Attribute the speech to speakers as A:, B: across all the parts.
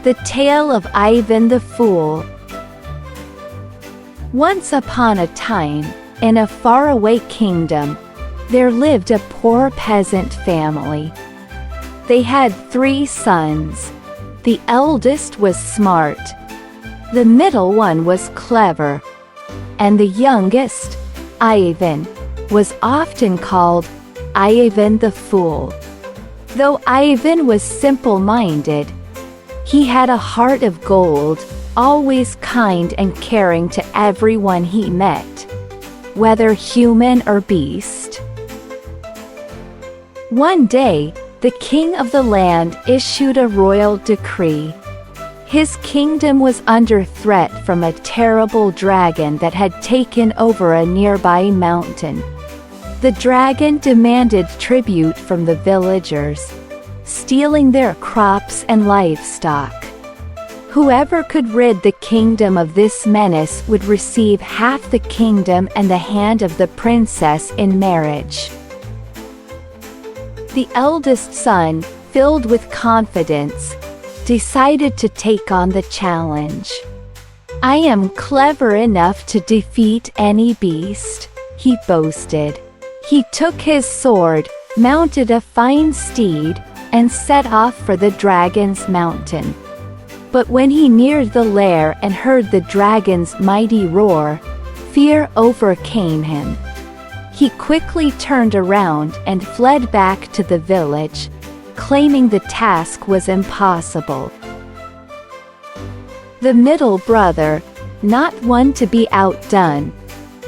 A: The Tale of Ivan the Fool. Once upon a time, in a faraway kingdom, there lived a poor peasant family. They had 3 sons. The eldest was smart. The middle one was clever. And the youngest, Ivan, was often called Ivan the Fool. Though Ivan was simple-minded, he had a heart of gold, always kind and caring to everyone he met, whether human or beast. One day, the king of the land issued a royal decree. His kingdom was under threat from a terrible dragon that had taken over a nearby mountain. The dragon demanded tribute from the villagers, stealing their crops and livestock. Whoever could rid the kingdom of this menace would receive half the kingdom and the hand of the princess in marriage. The eldest son, filled with confidence, decided to take on the challenge. "I am clever enough to defeat any beast," he boasted. He took his sword, mounted a fine steed, and set off for the dragon's mountain. But when he neared the lair and heard the dragon's mighty roar, fear overcame him. He quickly turned around and fled back to the village, claiming the task was impossible. The middle brother, not one to be outdone,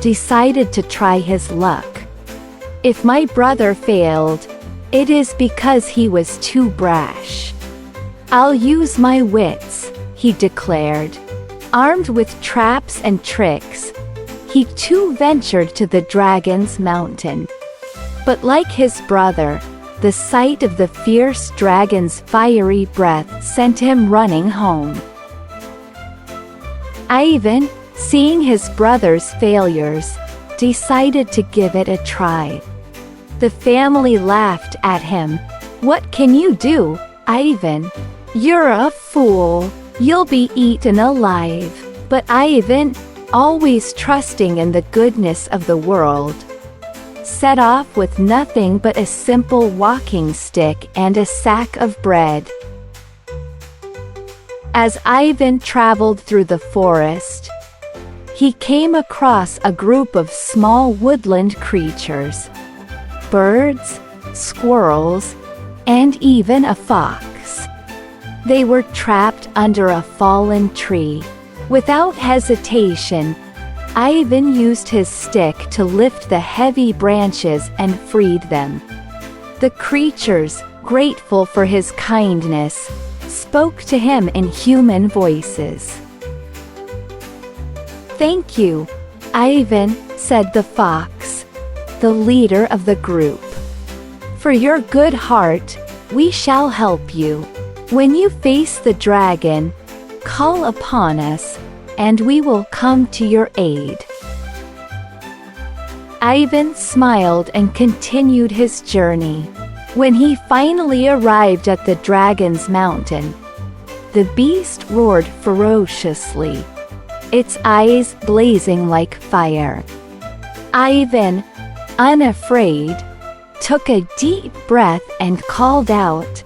A: decided to try his luck. "If my brother failed, it is because he was too brash. I'll use my wits," he declared. Armed with traps and tricks, he too ventured to the dragon's mountain. But like his brother, the sight of the fierce dragon's fiery breath sent him running home. Ivan, seeing his brother's failures, decided to give it a try. The family laughed at him. "What can you do, Ivan? You're a fool. You'll be eaten alive." But Ivan, always trusting in the goodness of the world, set off with nothing but a simple walking stick and a sack of bread. As Ivan traveled through the forest, he came across a group of small woodland creatures: birds, squirrels, and even a fox. They were trapped under a fallen tree. Without hesitation, Ivan used his stick to lift the heavy branches and freed them. The creatures, grateful for his kindness, spoke to him in human voices. "Thank you, Ivan," said the fox, the leader of the group. "For your good heart, we shall help you. When you face the dragon, call upon us, and we will come to your aid." Ivan smiled and continued his journey. When he finally arrived at the dragon's mountain, the beast roared ferociously, its eyes blazing like fire. Ivan, unafraid, took a deep breath and called out,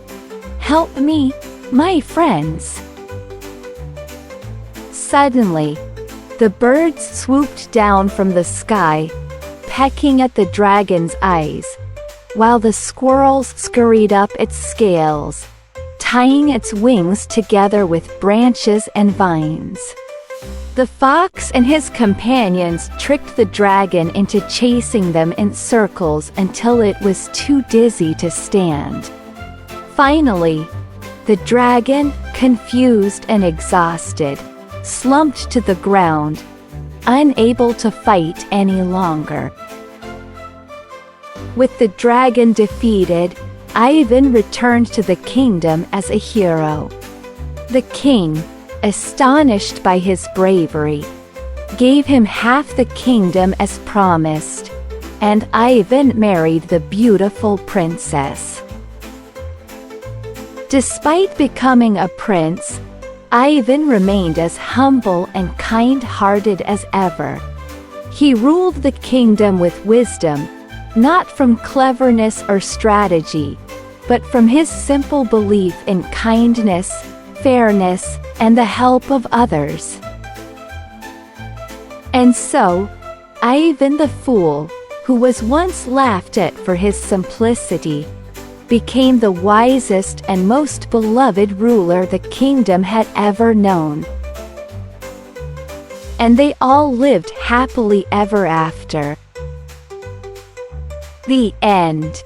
A: "Help me, my friends." Suddenly, the birds swooped down from the sky, pecking at the dragon's eyes, while the squirrels scurried up its scales, tying its wings together with branches and vines. The fox and his companions tricked the dragon into chasing them in circles until it was too dizzy to stand. Finally, the dragon, confused and exhausted, slumped to the ground, unable to fight any longer. With the dragon defeated, Ivan returned to the kingdom as a hero. The king, astonished by his bravery, gave him half the kingdom as promised, and Ivan married the beautiful princess. Despite becoming a prince, Ivan remained as humble and kind-hearted as ever. He ruled the kingdom with wisdom, not from cleverness or strategy, but from his simple belief in kindness, fairness, and the help of others. And so, Ivan the Fool, who was once laughed at for his simplicity, became the wisest and most beloved ruler the kingdom had ever known. And they all lived happily ever after. The end.